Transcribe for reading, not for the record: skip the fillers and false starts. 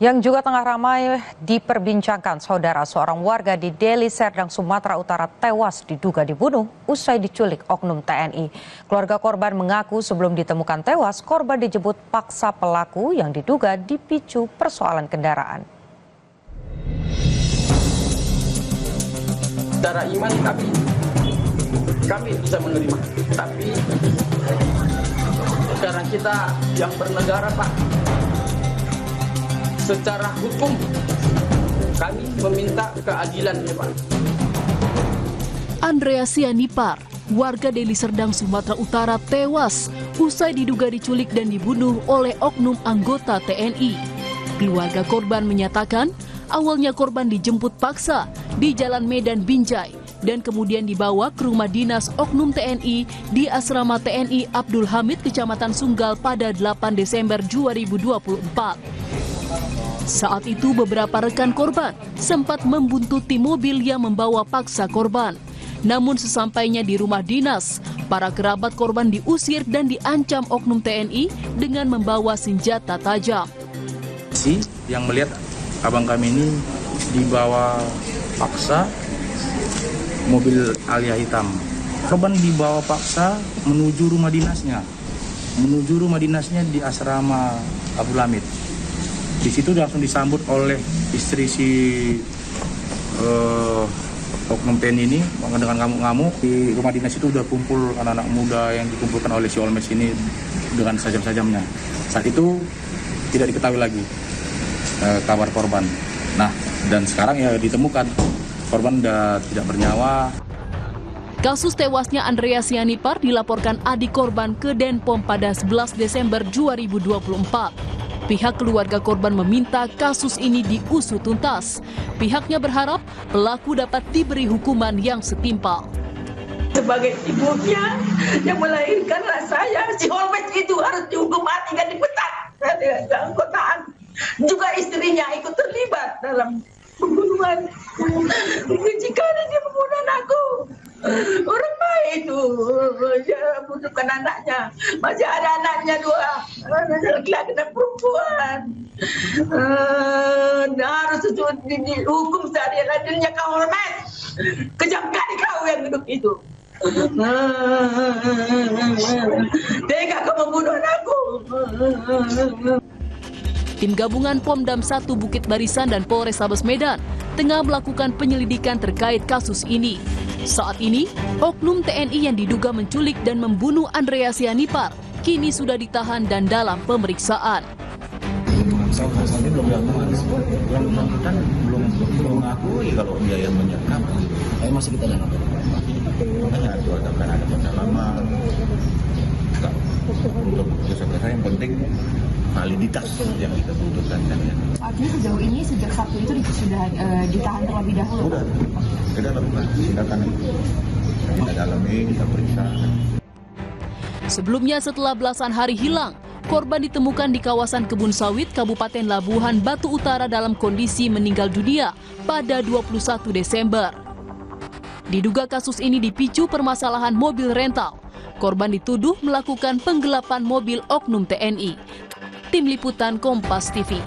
Yang juga tengah ramai diperbincangkan, saudara, seorang warga di Deli Serdang, Sumatera Utara tewas diduga dibunuh usai diculik oknum TNI. Keluarga korban mengaku sebelum ditemukan tewas, korban dijemput paksa pelaku yang diduga dipicu persoalan kendaraan. Secara iman kami bisa menerima, tapi sekarang kita yang bernegara, Pak. Secara hukum kami meminta keadilan, ya Pak. Andrea Sianipar, warga Deli Serdang, Sumatera Utara tewas usai diduga diculik dan dibunuh oleh oknum anggota TNI. Keluarga korban menyatakan awalnya korban dijemput paksa di Jalan Medan Binjai dan kemudian dibawa ke rumah dinas oknum TNI di Asrama TNI Abdul Hamid, Kecamatan Sunggal pada 8 Desember 2024. Saat itu beberapa rekan korban sempat membuntuti mobil yang membawa paksa korban. Namun sesampainya di rumah dinas, para kerabat korban diusir dan diancam oknum TNI dengan membawa senjata tajam. Yang melihat abang kami ini dibawa paksa mobil Alia hitam. Korban dibawa paksa menuju rumah dinasnya. Di Asrama Abdul Hamid. Di situ langsung disambut oleh istri si oknum TNI ini dengan ngamuk-ngamuk. Di rumah dinas itu udah kumpul anak-anak muda yang dikumpulkan oleh si Olmes ini dengan sajam-sajamnya. Saat itu tidak diketahui lagi kabar korban. Nah, dan sekarang ya ditemukan korban sudah tidak bernyawa. Kasus tewasnya Andrea Sianipar dilaporkan adik korban ke Denpom pada 11 Desember 2024. Pihak keluarga korban meminta kasus ini diusut tuntas. Pihaknya berharap pelaku dapat diberi hukuman yang setimpal. Sebagai ibunya yang melahirkanlah saya, si Olmes itu harus dihukum mati dan dipecat dari keanggotaan. Juga istrinya ikut terlibat dalam pembunuhan. Jika dia membunuh anakku, orang baik itu, dia butuhkan anaknya. Masih ada anaknya 2, laki-laki dan perempuan. Harus dihukum seadil-adilnya kau Olmes. Kejam kali kau yang hidup itu. Tega kau membunuh anakku. Tim gabungan Pomdam 1 Bukit Barisan dan Polrestabes Medan tengah melakukan penyelidikan terkait kasus ini. Saat ini, oknum TNI yang diduga menculik dan membunuh Andrea Sianipar kini sudah ditahan dan dalam pemeriksaan. Sampai belum mengakui kalau dia yang menyekap. Tapi masih kita dalam. Makanya ada pendalaman. Untuk keputusan yang penting validitas yang kita butuhkan. Artinya sejauh ini sejak Sabtu itu sudah ditahan terlebih dahulu. Sudah, kita lakukan tindakan kita dalami, kita periksa. Sebelumnya setelah belasan hari hilang, korban ditemukan di kawasan Kebun Sawit, Kabupaten Labuhan Batu Utara dalam kondisi meninggal dunia pada 21 Desember. Diduga kasus ini dipicu permasalahan mobil rental. Korban dituduh melakukan penggelapan mobil oknum TNI. Tim Liputan Kompas TV.